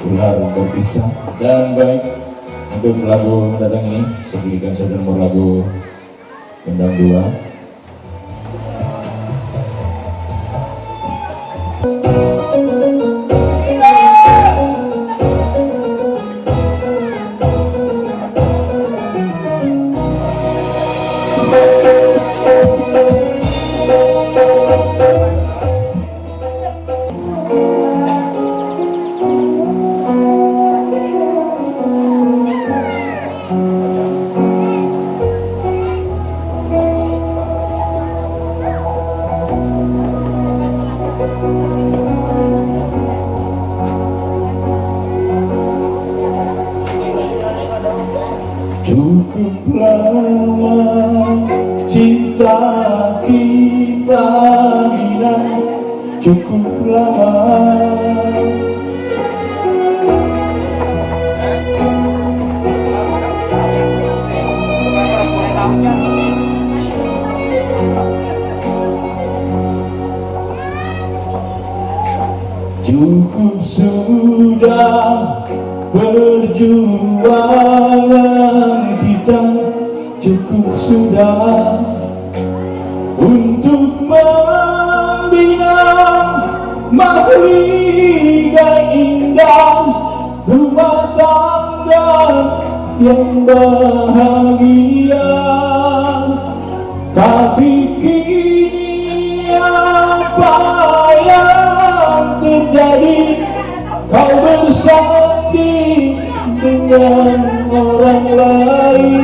ular berpisah. Dan baik, untuk lagu mendatang ini saya berikan satu nomor lagu Gendang 2. Cukup lama cinta kita bina, cukup lama cukup sudah perjuangan kita, cukup sudah untuk membina mahligai indah rumah tangga yang bahagia. Tapi kini apa yang terjadi? Kau bersanding dengan orang lain.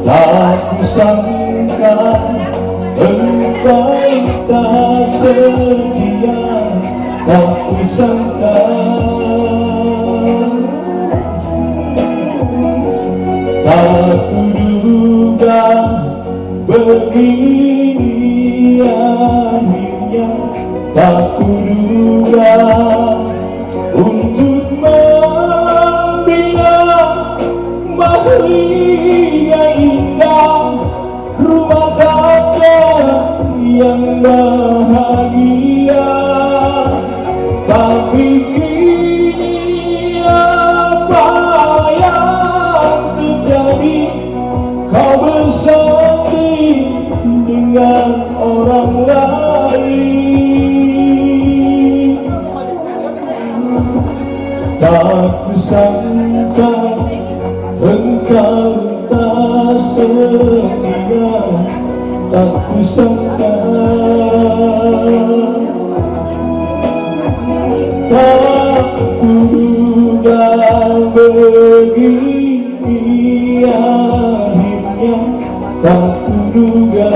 Tak kusangka engkau tak setia, tak kusangka tak kuduga begini akhirnya, tak kuduga untuk membina mahligai indah rumah tangga yang bahagia. Tapi kini apa yang terjadi? Kau bersanding dengan orang lain. Tak kusangka engkau tak setia, tak kusangka tak kuduga begini akhirnya, tak kuduga.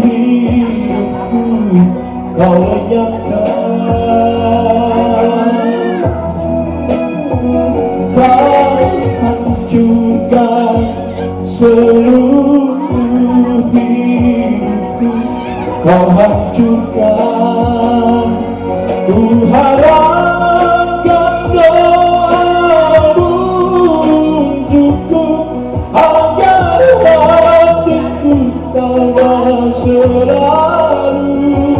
hidupku kau lenyapkan, kau hancurkan seluruh hidupku, kau hancurkan. Ku harapkan doamu untukku agar hatiku tambah selalu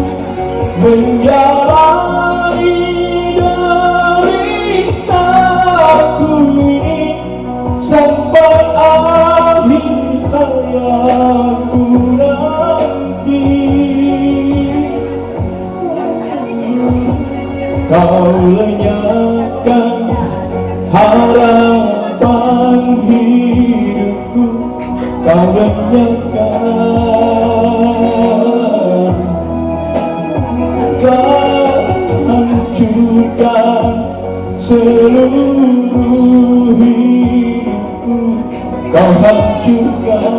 menjalani deritaku ini sampai akhir hayatku nanti. Kau lenyapkan harapan hidupku, kau lenyapkan, kau hancurkan seluruh hidupku, kau hancurkan.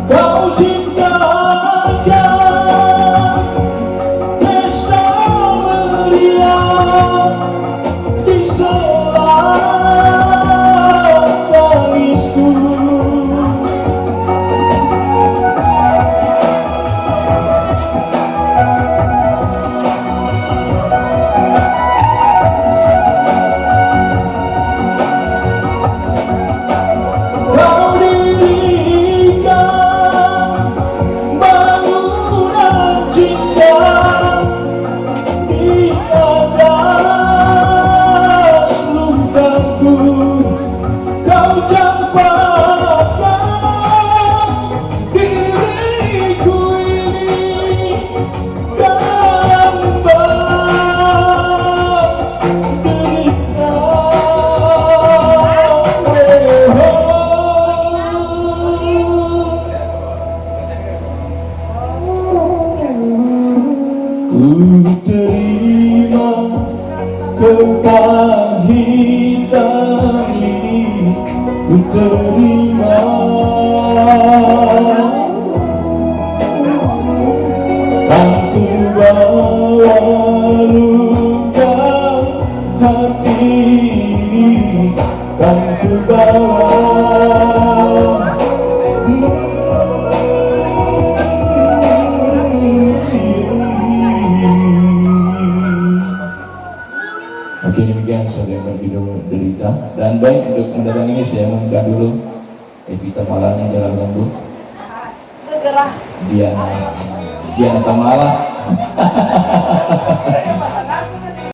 Kau ciptakan pesta meriah di sela tangisku. Kau dirikan bangunan cinta di atas lukaku, kau campakkan diriku ini gambar derita. Ku terima kepahitan ini, ku terima. Kan ku bawa luka hati ini, kan ku bawa. Oke, demikian saudara yang berjudul Derita. Dan baik, untuk mendatang ini saya mengundang dulu Evita Malana Jalan Lembu. Segera. Diana Tamala.